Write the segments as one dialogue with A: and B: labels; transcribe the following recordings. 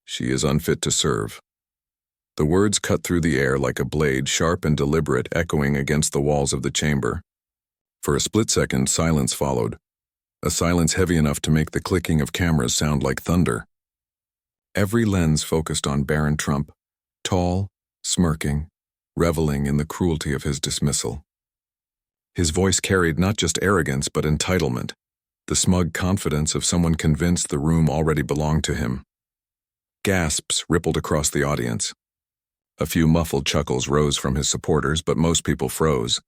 A: She is unfit to serve. The words cut through the air like a blade, sharp and deliberate, echoing against the walls of the chamber. For a split second, silence followed, a silence heavy enough to make the clicking of cameras sound like thunder. Every lens focused on Barron Trump, tall, smirking, reveling in the cruelty of his dismissal. His voice carried not just arrogance but entitlement, the smug confidence of someone convinced the room already belonged to him. Gasps rippled across the audience. A few muffled chuckles rose from his supporters, but most people froze,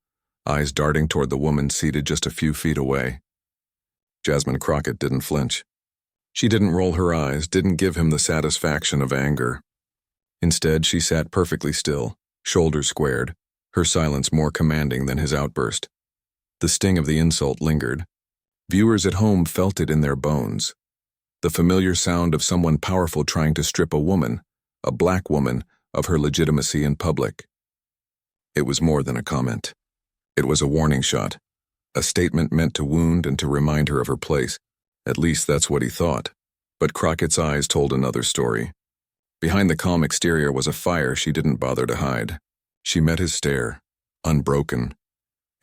A: eyes darting toward the woman seated just a few feet away. Jasmine Crockett didn't flinch. She didn't roll her eyes, didn't give him the satisfaction of anger. Instead, she sat perfectly still, shoulders squared, her silence more commanding than his outburst. The sting of the insult lingered. Viewers at home felt it in their bones. The familiar sound of someone powerful trying to strip a woman, a black woman, of her legitimacy in public. It was more than a comment. It was a warning shot, a statement meant to wound and to remind her of her place. At least that's what he thought. But Crockett's eyes told another story. Behind the calm exterior was a fire she didn't bother to hide. She met his stare, unbroken.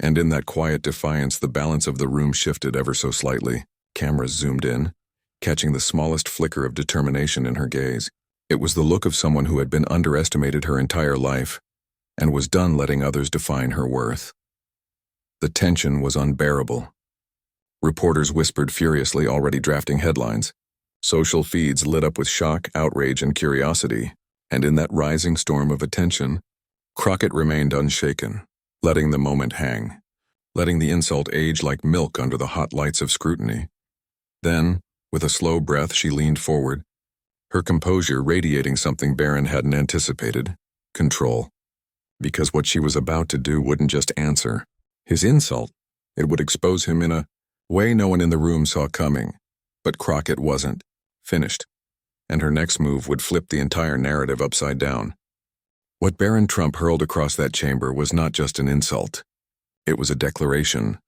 A: And in that quiet defiance, the balance of the room shifted ever so slightly. Cameras zoomed in, catching the smallest flicker of determination in her gaze. It was the look of someone who had been underestimated her entire life and was done letting others define her worth. The tension was unbearable. Reporters whispered furiously, already drafting headlines. Social feeds lit up with shock, outrage, and curiosity, and in that rising storm of attention, Crockett remained unshaken, letting the moment hang, letting the insult age like milk under the hot lights of scrutiny. Then, with a slow breath, she leaned forward, her composure radiating something Barron hadn't anticipated: control. Because what she was about to do wouldn't just answer his insult, it would expose him in a way no one in the room saw coming. But Crockett wasn't finished, and her next move would flip the entire narrative upside down. What Barron Trump hurled across that chamber was not just an insult. It was a declaration,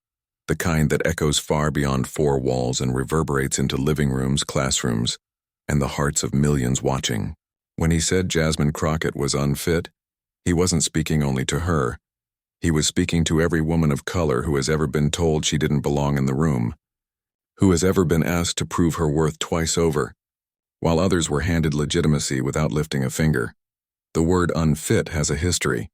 A: the kind that echoes far beyond four walls and reverberates into living rooms, classrooms, and the hearts of millions watching. When he said Jasmine Crockett was unfit, he wasn't speaking only to her. He was speaking to every woman of color who has ever been told she didn't belong in the room, who has ever been asked to prove her worth twice over, while others were handed legitimacy without lifting a finger. The word unfit has a history.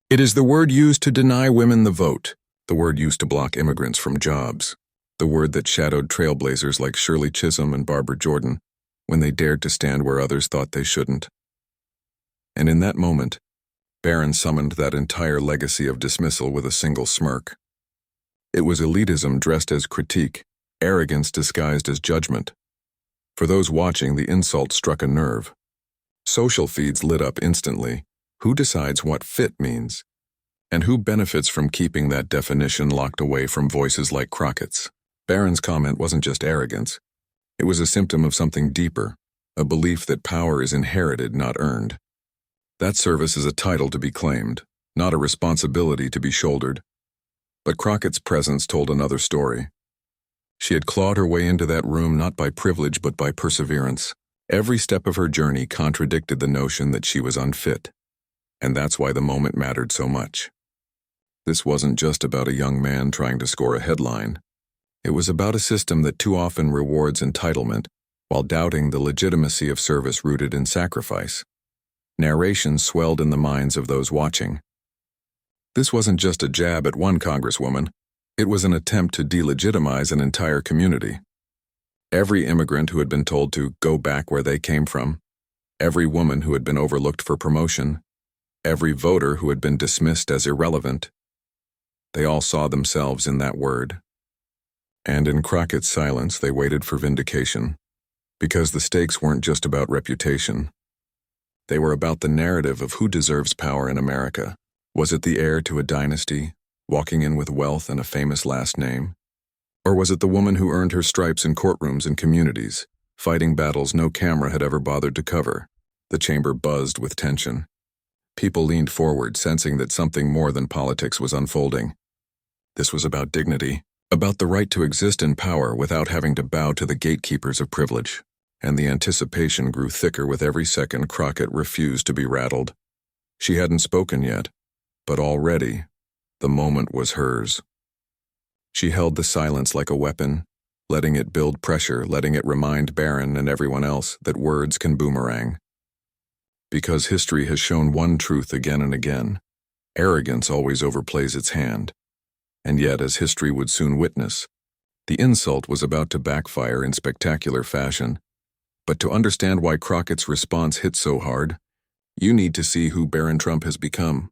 A: It is the word used to deny women the vote, the word used to block immigrants from jobs, the word that shadowed trailblazers like Shirley Chisholm and Barbara Jordan when they dared to stand where others thought they shouldn't. And in that moment, Barron summoned that entire legacy of dismissal with a single smirk. It was elitism dressed as critique, arrogance disguised as judgment. For those watching, the insult struck a nerve. Social feeds lit up instantly. Who decides what fit means? And who benefits from keeping that definition locked away from voices like Crockett's? Barron's comment wasn't just arrogance. It was a symptom of something deeper, a belief that power is inherited, not earned. That service is a title to be claimed, not a responsibility to be shouldered. But Crockett's presence told another story. She had clawed her way into that room not by privilege but by perseverance. Every step of her journey contradicted the notion that she was unfit. And that's why the moment mattered so much. This wasn't just about a young man trying to score a headline. It was about a system that too often rewards entitlement while doubting the legitimacy of service rooted in sacrifice. Narration swelled in the minds of those watching. This wasn't just a jab at one congresswoman. It was an attempt to delegitimize an entire community. Every immigrant who had been told to go back where they came from, every woman who had been overlooked for promotion, every voter who had been dismissed as irrelevant, they all saw themselves in that word. And in Crockett's silence, they waited for vindication, because the stakes weren't just about reputation. They were about the narrative of who deserves power in America. Was it the heir to a dynasty, walking in with wealth and a famous last name? Or was it the woman who earned her stripes in courtrooms and communities, fighting battles no camera had ever bothered to cover? The chamber buzzed with tension. People leaned forward, sensing that something more than politics was unfolding. This was about dignity, about the right to exist in power without having to bow to the gatekeepers of privilege. and the anticipation grew thicker with every second Crockett refused to be rattled. She hadn't spoken yet, but already the moment was hers. She held the silence like a weapon, letting it build pressure, letting it remind Barron and everyone else that words can boomerang. Because history has shown one truth again and again: arrogance always overplays its hand. And yet, as history would soon witness, the insult was about to backfire in spectacular fashion. But to understand why Crockett's response hit so hard, you need to see who Barron Trump has become.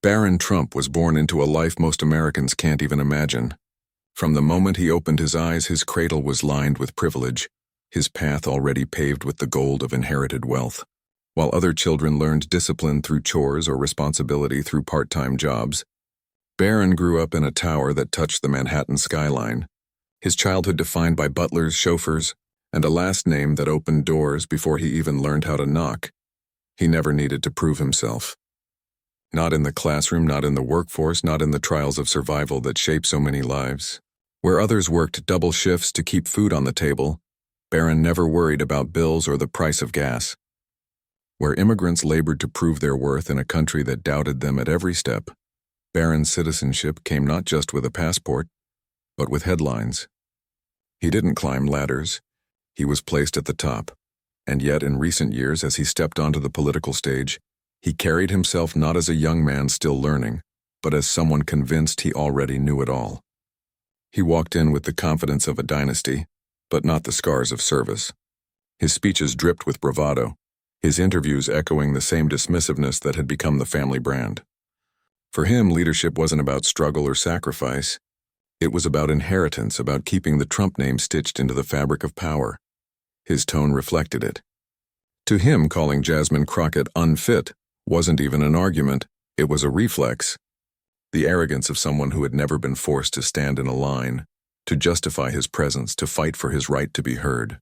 A: Barron Trump was born into a life most Americans can't even imagine. From the moment he opened his eyes, his cradle was lined with privilege, his path already paved with the gold of inherited wealth. While other children learned discipline through chores or responsibility through part-time jobs, Barron grew up in a tower that touched the Manhattan skyline, his childhood defined by butlers, chauffeurs, and a last name that opened doors before he even learned how to knock. He never needed to prove himself. Not in the classroom, not in the workforce, not in the trials of survival that shape so many lives. Where others worked double shifts to keep food on the table, Barron never worried about bills or the price of gas. Where immigrants labored to prove their worth in a country that doubted them at every step, Barron's citizenship came not just with a passport, but with headlines. He didn't climb ladders. He was placed at the top. And yet, in recent years, as he stepped onto the political stage, he carried himself not as a young man still learning, but as someone convinced he already knew it all. He walked in with the confidence of a dynasty, but not the scars of service. His speeches dripped with bravado, his interviews echoing the same dismissiveness that had become the family brand. For him, leadership wasn't about struggle or sacrifice. It was about inheritance, about keeping the Trump name stitched into the fabric of power. His tone reflected it. To him, calling Jasmine Crockett unfit wasn't even an argument, it was a reflex. The arrogance of someone who had never been forced to stand in a line, to justify his presence, to fight for his right to be heard.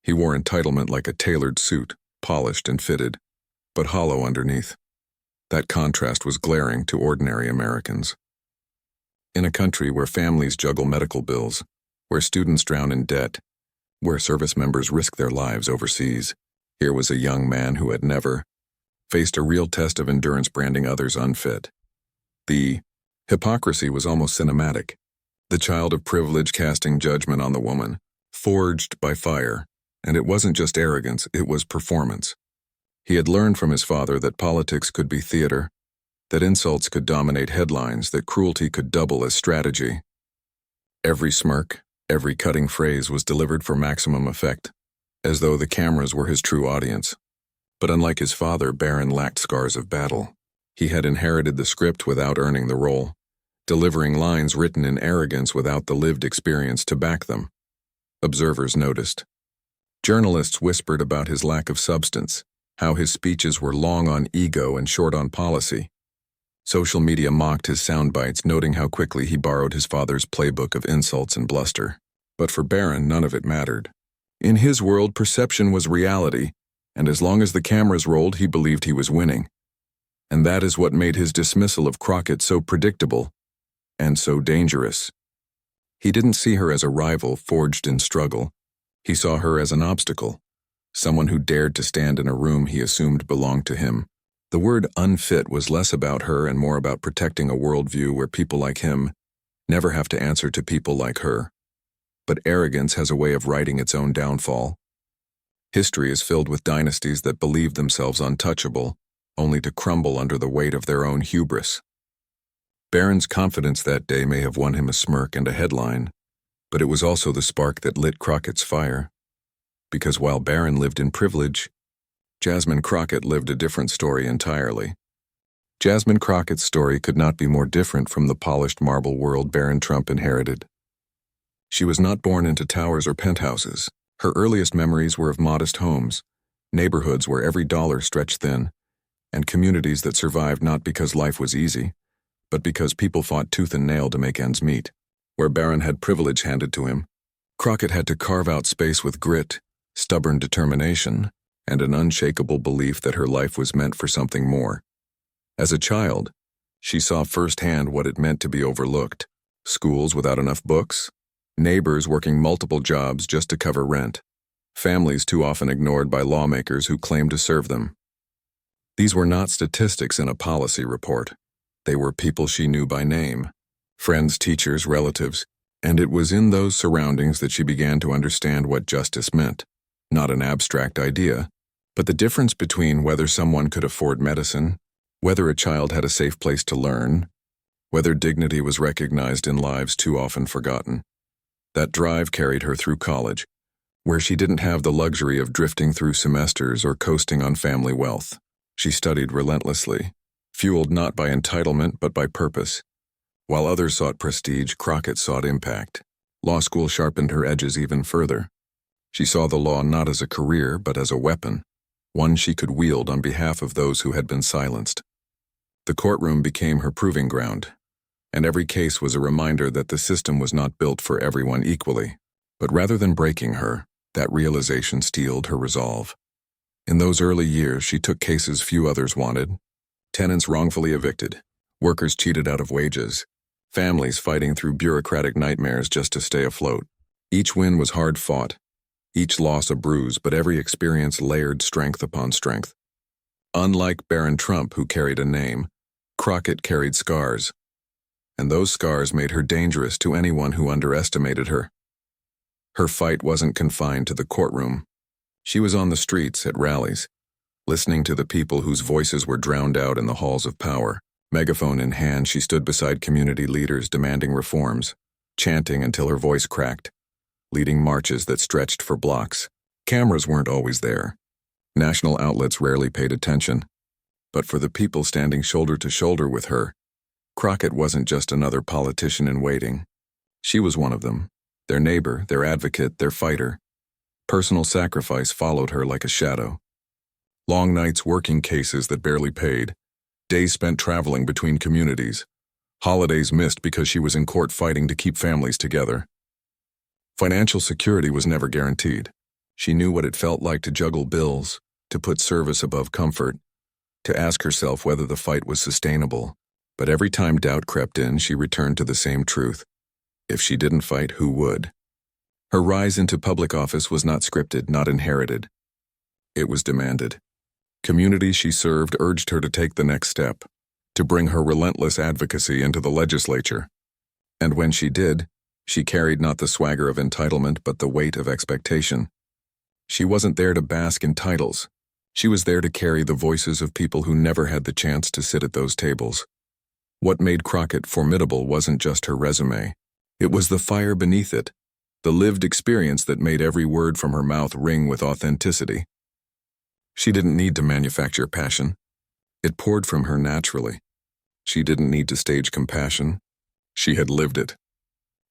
A: He wore entitlement like a tailored suit, polished and fitted, but hollow underneath. That contrast was glaring to ordinary Americans. In a country where families juggle medical bills, where students drown in debt, where service members risk their lives overseas, here was a young man who had never faced a real test of endurance, branding others unfit. The hypocrisy was almost cinematic. The child of privilege casting judgment on the woman, forged by fire. And it wasn't just arrogance, it was performance. He had learned from his father that politics could be theater, that insults could dominate headlines, that cruelty could double as strategy. Every smirk, every cutting phrase was delivered for maximum effect, as though the cameras were his true audience. But unlike his father, Barron lacked scars of battle. He had inherited the script without earning the role, delivering lines written in arrogance without the lived experience to back them. Observers noticed. Journalists whispered about his lack of substance, how his speeches were long on ego and short on policy. Social media mocked his sound bites, noting how quickly he borrowed his father's playbook of insults and bluster. But for Barron, none of it mattered. In his world, perception was reality, and as long as the cameras rolled, he believed he was winning. And that is what made his dismissal of Crockett so predictable and so dangerous. He didn't see her as a rival forged in struggle. He saw her as an obstacle, someone who dared to stand in a room he assumed belonged to him. The word unfit was less about her and more about protecting a worldview where people like him never have to answer to people like her. But arrogance has a way of writing its own downfall. History is filled with dynasties that believed themselves untouchable, only to crumble under the weight of their own hubris. Barron's confidence that day may have won him a smirk and a headline, but it was also the spark that lit Crockett's fire. Because while Barron lived in privilege, Jasmine Crockett lived a different story entirely. Jasmine Crockett's story could not be more different from the polished marble world Barron Trump inherited. She was not born into towers or penthouses. Her earliest memories were of modest homes, neighborhoods where every dollar stretched thin, and communities that survived not because life was easy, but because people fought tooth and nail to make ends meet. Where Barron had privilege handed to him, Crockett had to carve out space with grit, stubborn determination, and an unshakable belief that her life was meant for something more. As a child, she saw firsthand what it meant to be overlooked: schools without enough books, neighbors working multiple jobs just to cover rent, families too often ignored by lawmakers who claimed to serve them. These were not statistics in a policy report. They were people she knew by name, friends, teachers, relatives, and it was in those surroundings that she began to understand what justice meant. Not an abstract idea, but the difference between whether someone could afford medicine, whether a child had a safe place to learn, whether dignity was recognized in lives too often forgotten. That drive carried her through college, where she didn't have the luxury of drifting through semesters or coasting on family wealth. She studied relentlessly, fueled not by entitlement but by purpose. While others sought prestige, Crockett sought impact. Law school sharpened her edges even further. She saw the law not as a career but as a weapon, one she could wield on behalf of those who had been silenced. The courtroom became her proving ground, and every case was a reminder that the system was not built for everyone equally. But rather than breaking her, that realization steeled her resolve. In those early years, she took cases few others wanted: tenants wrongfully evicted, workers cheated out of wages, families fighting through bureaucratic nightmares just to stay afloat. Each win was hard-fought, each loss a bruise, but every experience layered strength upon strength. Unlike Barron Trump, who carried a name, Crockett carried scars, and those scars made her dangerous to anyone who underestimated her. Her fight wasn't confined to the courtroom. She was on the streets, at rallies, listening to the people whose voices were drowned out in the halls of power. Megaphone in hand, she stood beside community leaders demanding reforms, chanting until her voice cracked, leading marches that stretched for blocks. Cameras weren't always there. National outlets rarely paid attention. But for the people standing shoulder to shoulder with her, Crockett wasn't just another politician in waiting. She was one of them, their neighbor, their advocate, their fighter. Personal sacrifice followed her like a shadow. Long nights working cases that barely paid, days spent traveling between communities, holidays missed because she was in court fighting to keep families together. Financial security was never guaranteed. She knew what it felt like to juggle bills, to put service above comfort, to ask herself whether the fight was sustainable. But every time doubt crept in, she returned to the same truth. If she didn't fight, who would? Her rise into public office was not scripted, not inherited. It was demanded. Communities she served urged her to take the next step, to bring her relentless advocacy into the legislature. And when she did, she carried not the swagger of entitlement but the weight of expectation. She wasn't there to bask in titles. She was there to carry the voices of people who never had the chance to sit at those tables. What made Crockett formidable wasn't just her resume. It was the fire beneath it, the lived experience that made every word from her mouth ring with authenticity. She didn't need to manufacture passion. It poured from her naturally. She didn't need to stage compassion. She had lived it.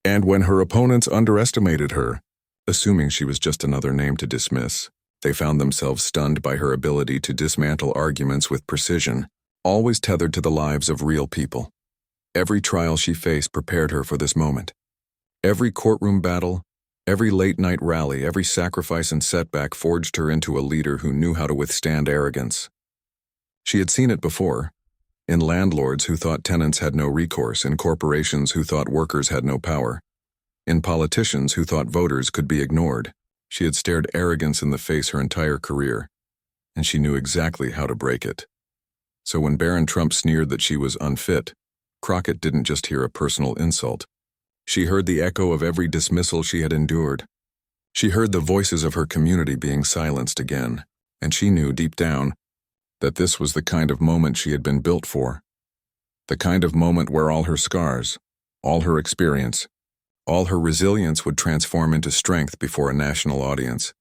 A: And when her opponents underestimated her, assuming she was just another name to dismiss, they found themselves stunned by her ability to dismantle arguments with precision, always tethered to the lives of real people. Every trial she faced prepared her for this moment. Every courtroom battle, every late-night rally, every sacrifice and setback forged her into a leader who knew how to withstand arrogance. She had seen it before, in landlords who thought tenants had no recourse, in corporations who thought workers had no power, in politicians who thought voters could be ignored. She had stared arrogance in the face her entire career, and she knew exactly how to break it. So when Barron Trump sneered that she was unfit, Crockett didn't just hear a personal insult. She heard the echo of every dismissal she had endured. She heard the voices of her community being silenced again, and she knew deep down that this was the kind of moment she had been built for. The kind of moment where all her scars, all her experience, all her resilience would transform into strength before a national audience.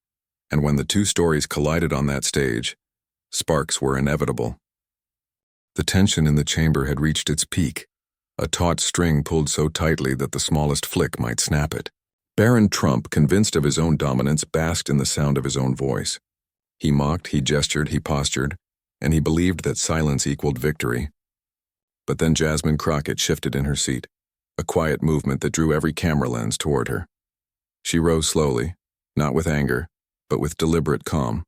A: And when the two stories collided on that stage, sparks were inevitable. The tension in the chamber had reached its peak, a taut string pulled so tightly that the smallest flick might snap it. Barron Trump, convinced of his own dominance, basked in the sound of his own voice. He mocked, he gestured, he postured, and he believed that silence equaled victory. But then Jasmine Crockett shifted in her seat, a quiet movement that drew every camera lens toward her. She rose slowly, not with anger, but with deliberate calm.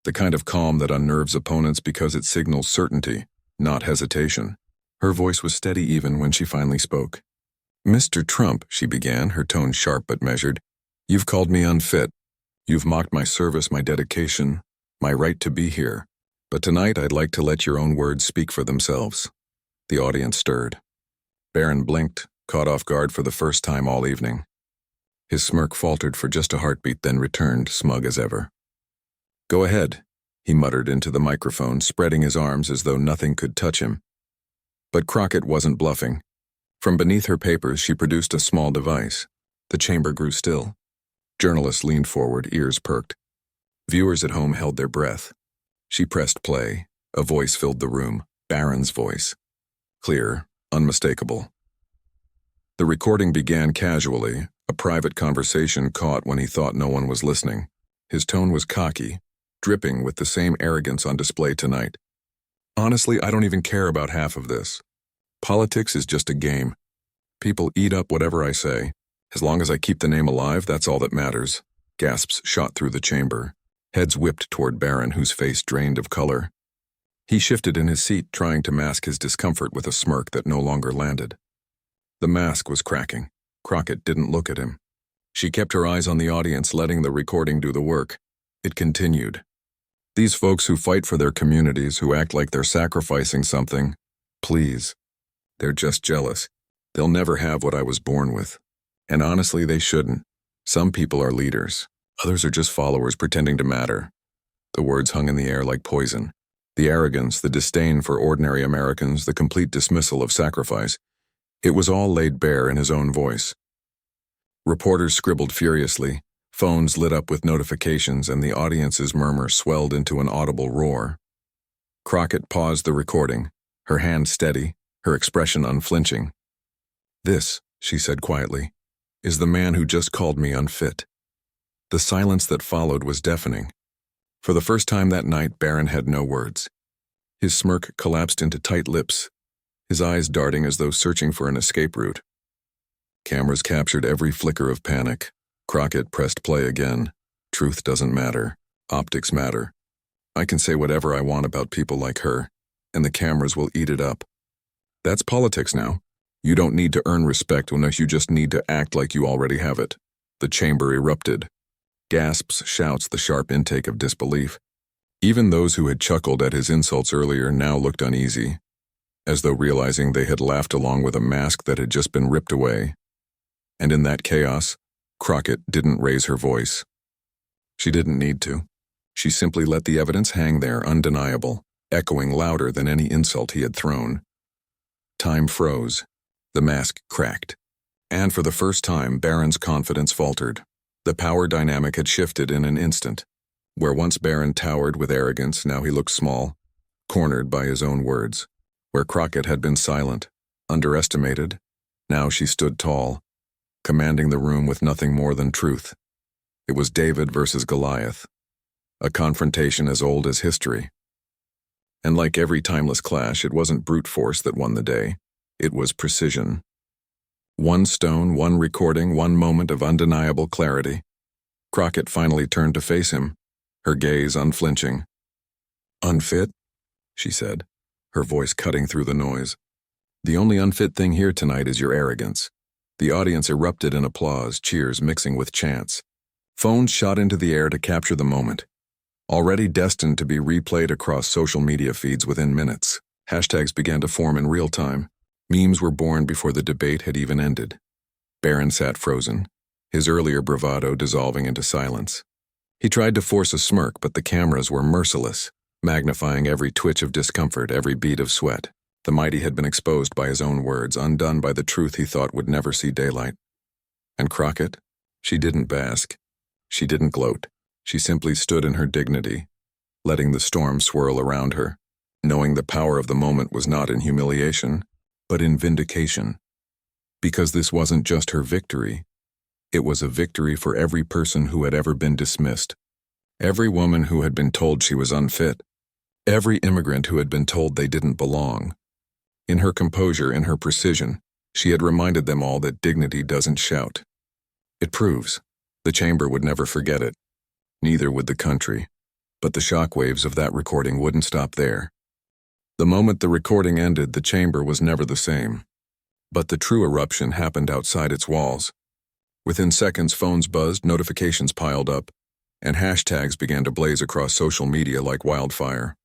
A: The kind of calm that unnerves opponents because it signals certainty, not hesitation. Her voice was steady even when she finally spoke. "Mr. Trump," she began, her tone sharp but measured, "you've called me unfit. You've mocked my service, my dedication, my right to be here. But tonight I'd like to let your own words speak for themselves." The audience stirred. Barron blinked, caught off guard for the first time all evening. His smirk faltered for just a heartbeat, then returned, smug as ever. "Go ahead," he muttered into the microphone, spreading his arms as though nothing could touch him. But Crockett wasn't bluffing. From beneath her papers, she produced a small device. The chamber grew still. Journalists leaned forward, ears perked. Viewers at home held their breath. She pressed play. A voice filled the room, Barron's voice. Clear, unmistakable. The recording began casually, a private conversation caught when he thought no one was listening. His tone was cocky, dripping with the same arrogance on display tonight. "Honestly, I don't even care about half of this. Politics is just a game. People eat up whatever I say. As long as I keep the name alive, that's all that matters." Gasps shot through the chamber. Heads whipped toward Barron, whose face drained of color. He shifted in his seat, trying to mask his discomfort with a smirk that no longer landed. The mask was cracking. Crockett didn't look at him. She kept her eyes on the audience, letting the recording do the work. It continued. "These folks who fight for their communities, who act like they're sacrificing something, please. They're just jealous. They'll never have what I was born with. And honestly, they shouldn't. Some people are leaders. Others are just followers pretending to matter." The words hung in the air like poison. The arrogance, the disdain for ordinary Americans, the complete dismissal of sacrifice. It was all laid bare in his own voice. Reporters scribbled furiously. Phones lit up with notifications, and the audience's murmur swelled into an audible roar. Crockett paused the recording, her hand steady, her expression unflinching. "This," she said quietly, "is the man who just called me unfit." The silence that followed was deafening. For the first time that night, Barron had no words. His smirk collapsed into tight lips, his eyes darting as though searching for an escape route. Cameras captured every flicker of panic. Crockett pressed play again. "Truth doesn't matter. Optics matter. I can say whatever I want about people like her, and the cameras will eat it up. That's politics now. You don't need to earn respect unless you just need to act like you already have it." The chamber erupted. Gasps, shouts, the sharp intake of disbelief. Even those who had chuckled at his insults earlier now looked uneasy, as though realizing they had laughed along with a mask that had just been ripped away. And in that chaos, Crockett didn't raise her voice. She didn't need to. She simply let the evidence hang there, undeniable, echoing louder than any insult he had thrown. Time froze. The mask cracked. And for the first time, Barron's confidence faltered. The power dynamic had shifted in an instant. Where once Barron towered with arrogance, now he looked small, cornered by his own words. Where Crockett had been silent, underestimated, now she stood tall, commanding the room with nothing more than truth. It was David versus Goliath, a confrontation as old as history. And like every timeless clash, it wasn't brute force that won the day. It was precision. One stone, one recording, one moment of undeniable clarity. Crockett finally turned to face him, her gaze unflinching. "Unfit?" she said, her voice cutting through the noise. "The only unfit thing here tonight is your arrogance." The audience erupted in applause, cheers mixing with chants. Phones shot into the air to capture the moment, already destined to be replayed across social media feeds within minutes. Hashtags began to form in real time. Memes were born before the debate had even ended. Barron sat frozen, his earlier bravado dissolving into silence. He tried to force a smirk, but the cameras were merciless, magnifying every twitch of discomfort, every bead of sweat. The mighty had been exposed by his own words, undone by the truth he thought would never see daylight. And Crockett? She didn't bask. She didn't gloat. She simply stood in her dignity, letting the storm swirl around her, knowing the power of the moment was not in humiliation, but in vindication. Because this wasn't just her victory. It was a victory for every person who had ever been dismissed, every woman who had been told she was unfit, every immigrant who had been told they didn't belong. In her composure, in her precision, she had reminded them all that dignity doesn't shout. It proves. The chamber would never forget it. Neither would the country. But the shockwaves of that recording wouldn't stop there. The moment the recording ended, the chamber was never the same. But the true eruption happened outside its walls. Within seconds, phones buzzed, notifications piled up. and hashtags began to blaze across social media like wildfire.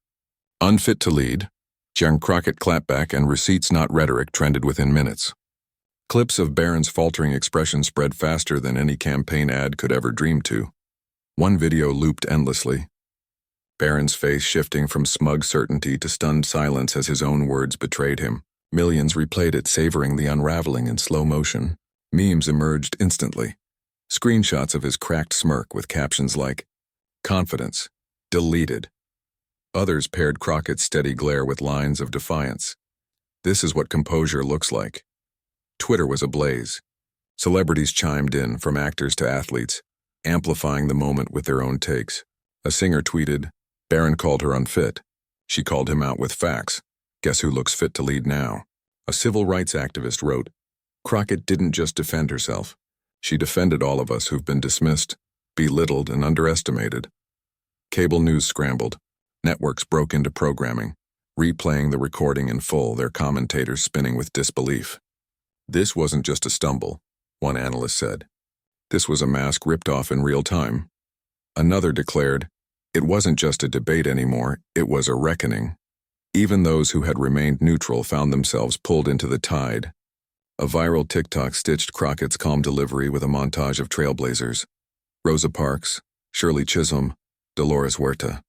A: Unfit to lead, Jasmine Crockett clapback, and receipts not rhetoric trended within minutes. Clips of Barron's faltering expression spread faster than any campaign ad could ever dream to. One video looped endlessly, Barron's face shifting from smug certainty to stunned silence as his own words betrayed him. Millions replayed it, savoring the unraveling in slow motion. Memes emerged instantly. Screenshots of his cracked smirk with captions like, "Confidence, deleted." Others paired Crockett's steady glare with lines of defiance. "This is what composure looks like." Twitter was ablaze. Celebrities chimed in, from actors to athletes, amplifying the moment with their own takes. A singer tweeted, "Barron called her unfit. She called him out with facts. Guess who looks fit to lead now?" A civil rights activist wrote, "Crockett didn't just defend herself. She defended all of us who've been dismissed, belittled, and underestimated." Cable news scrambled. Networks broke into programming, replaying the recording in full, their commentators spinning with disbelief. "This wasn't just a stumble," one analyst said. "This was a mask ripped off in real time." Another declared, "It wasn't just a debate anymore, it was a reckoning." Even those who had remained neutral found themselves pulled into the tide. A viral TikTok stitched Crockett's calm delivery with a montage of trailblazers: Rosa Parks, Shirley Chisholm, Dolores Huerta.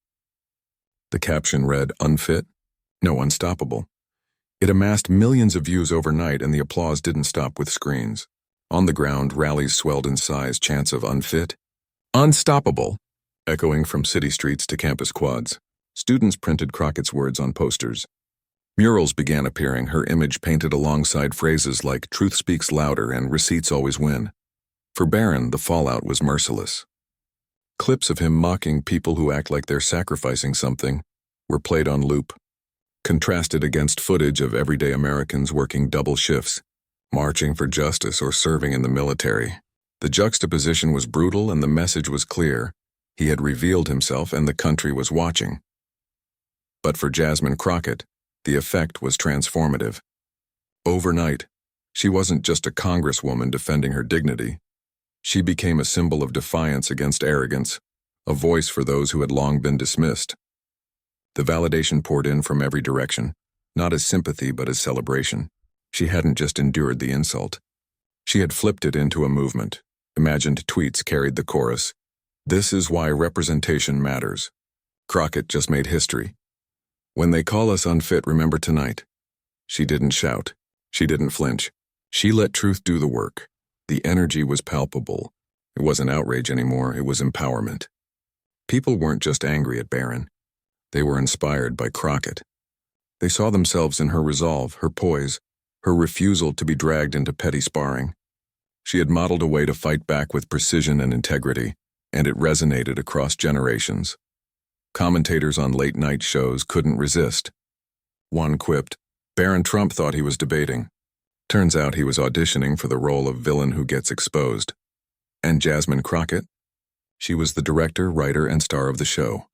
A: The caption read, "Unfit? No, unstoppable." It amassed millions of views overnight, and the applause didn't stop with screens. On the ground, rallies swelled in size, chants of "unfit," "unstoppable," echoing from city streets to campus quads. Students printed Crockett's words on posters. Murals began appearing, her image painted alongside phrases like "truth speaks louder" and "receipts always win." For Barron, the fallout was merciless. Clips of him mocking people who act like they're sacrificing something were played on loop, contrasted against footage of everyday Americans working double shifts, marching for justice or serving in the military. The juxtaposition was brutal, and the message was clear. He had revealed himself, and the country was watching. But for Jasmine Crockett, the effect was transformative. Overnight, she wasn't just a congresswoman defending her dignity. She became a symbol of defiance against arrogance, a voice for those who had long been dismissed. The validation poured in from every direction, not as sympathy but as celebration. She hadn't just endured the insult. She had flipped it into a movement. Imagined tweets carried the chorus, "This is why representation matters." Crockett just made history. "When they call us unfit, remember tonight." She didn't shout. She didn't flinch. She let truth do the work. The energy was palpable. It wasn't outrage anymore, it was empowerment. People weren't just angry at Barron. They were inspired by Crockett. They saw themselves in her resolve, her poise, her refusal to be dragged into petty sparring. She had modeled a way to fight back with precision and integrity, and it resonated across generations. Commentators on late-night shows couldn't resist. One quipped, "Barron Trump thought he was debating. Turns out he was auditioning for the role of villain who gets exposed." And Jasmine Crockett? She was the director, writer, and star of the show.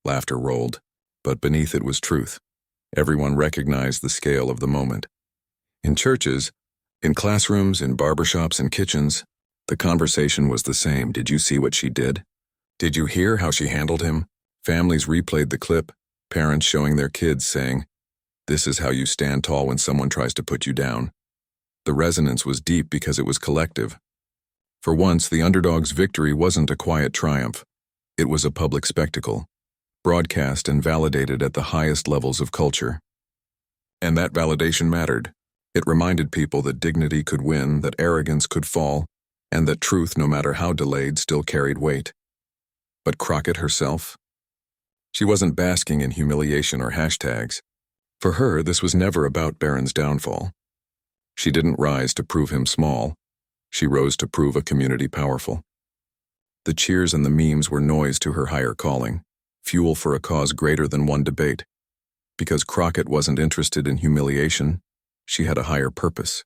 A: Laughter rolled, but beneath it was truth. Everyone recognized the scale of the moment. In churches, in classrooms, in barbershops and kitchens, the conversation was the same. Did you see what she did? Did you hear how she handled him? Families replayed the clip, parents showing their kids saying, "This is how you stand tall when someone tries to put you down." The resonance was deep because it was collective. For once, the underdog's victory wasn't a quiet triumph. It was a public spectacle, broadcast and validated at the highest levels of culture. And that validation mattered. It reminded people that dignity could win, that arrogance could fall, and that truth, no matter how delayed, still carried weight. But Crockett herself? She wasn't basking in humiliation or hashtags. For her, this was never about Barron's downfall. She didn't rise to prove him small. She rose to prove a community powerful. The cheers and the memes were noise to her higher calling, fuel for a cause greater than one debate. Because Crockett wasn't interested in humiliation, she had a higher purpose.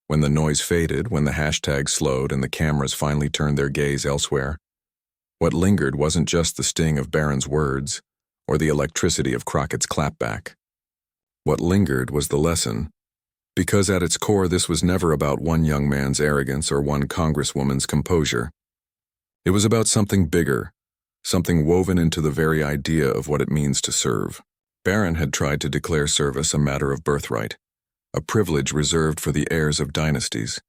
A: When the noise faded, when the hashtags slowed and the cameras finally turned their gaze elsewhere, what lingered wasn't just the sting of Barron's words or the electricity of Crockett's clapback. What lingered was the lesson, because at its core this was never about one young man's arrogance or one congresswoman's composure. It was about something bigger, something woven into the very idea of what it means to serve. Barron had tried to declare service a matter of birthright, a privilege reserved for the heirs of dynasties.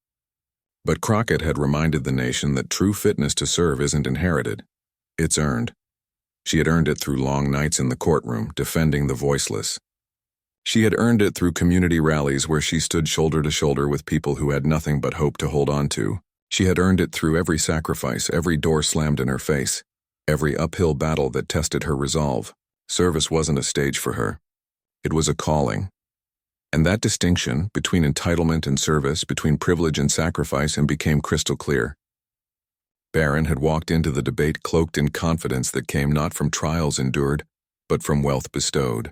A: But Crockett had reminded the nation that true fitness to serve isn't inherited, it's earned. She had earned it through long nights in the courtroom, defending the voiceless. She had earned it through community rallies where she stood shoulder to shoulder with people who had nothing but hope to hold on to. She had earned it through every sacrifice, every door slammed in her face, every uphill battle that tested her resolve. Service wasn't a stage for her. It was a calling. And that distinction between entitlement and service, between privilege and sacrifice, became crystal clear. Barron had walked into the debate cloaked in confidence that came not from trials endured, but from wealth bestowed.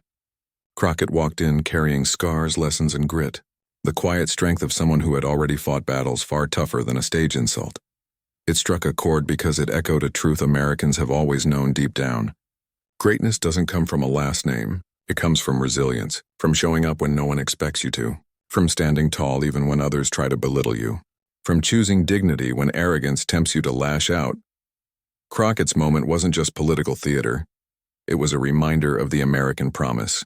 A: Crockett walked in carrying scars, lessons, and grit, the quiet strength of someone who had already fought battles far tougher than a stage insult. It struck a chord because it echoed a truth Americans have always known deep down. Greatness doesn't come from a last name. It comes from resilience, from showing up when no one expects you to, from standing tall even when others try to belittle you, from choosing dignity when arrogance tempts you to lash out. Crockett's moment wasn't just political theater. It was a reminder of the American promise.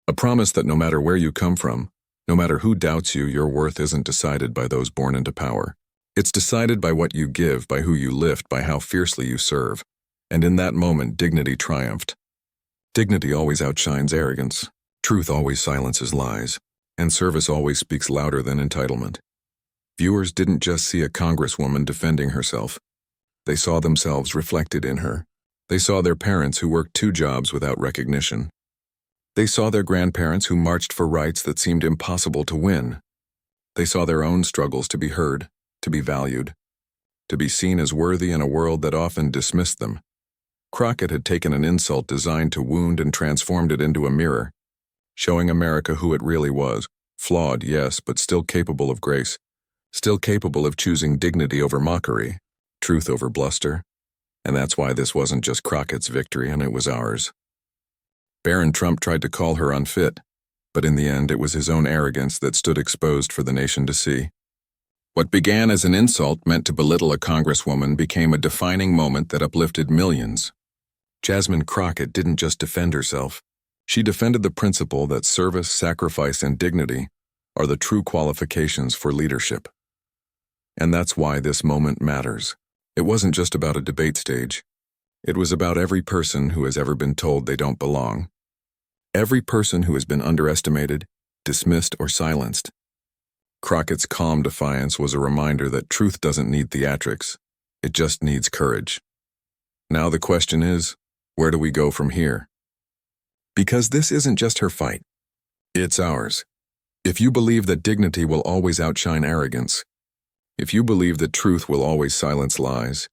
A: A promise that no matter where you come from, no matter who doubts you, your worth isn't decided by those born into power. It's decided by what you give, by who you lift, by how fiercely you serve. And in that moment, dignity triumphed. Dignity always outshines arrogance. Truth always silences lies. And service always speaks louder than entitlement. Viewers didn't just see a congresswoman defending herself. They saw themselves reflected in her. They saw their parents who worked 2 jobs without recognition. They saw their grandparents who marched for rights that seemed impossible to win. They saw their own struggles to be heard, to be valued, to be seen as worthy in a world that often dismissed them. Crockett had taken an insult designed to wound and transformed it into a mirror, showing America who it really was, flawed, yes, but still capable of grace, still capable of choosing dignity over mockery, truth over bluster. And that's why this wasn't just Crockett's victory, and it was ours. Barron Trump tried to call her unfit, but in the end it was his own arrogance that stood exposed for the nation to see. What began as an insult meant to belittle a congresswoman became a defining moment that uplifted millions. Jasmine Crockett didn't just defend herself. She defended the principle that service, sacrifice, and dignity are the true qualifications for leadership. And that's why this moment matters. It wasn't just about a debate stage. It was about every person who has ever been told they don't belong. Every person who has been underestimated, dismissed, or silenced. Crockett's calm defiance was a reminder that truth doesn't need theatrics. It just needs courage. Now the question is, where do we go from here? Because this isn't just her fight. It's ours. If you believe that dignity will always outshine arrogance, if you believe that truth will always silence lies,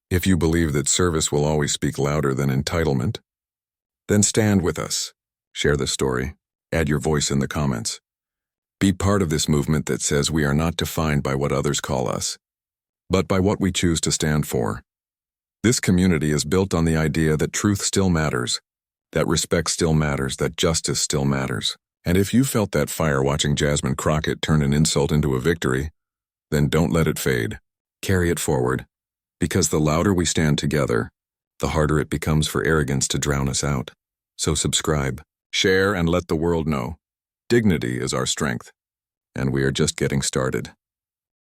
A: if you believe that service will always speak louder than entitlement, then stand with us. Share the story. Add your voice in the comments. Be part of this movement that says we are not defined by what others call us, but by what we choose to stand for. This community is built on the idea that truth still matters, that respect still matters, that justice still matters. And if you felt that fire watching Jasmine Crockett turn an insult into a victory, then don't let it fade. Carry it forward, because the louder we stand together, the harder it becomes for arrogance to drown us out. So subscribe, share, and let the world know. Dignity is our strength, and we are just getting started.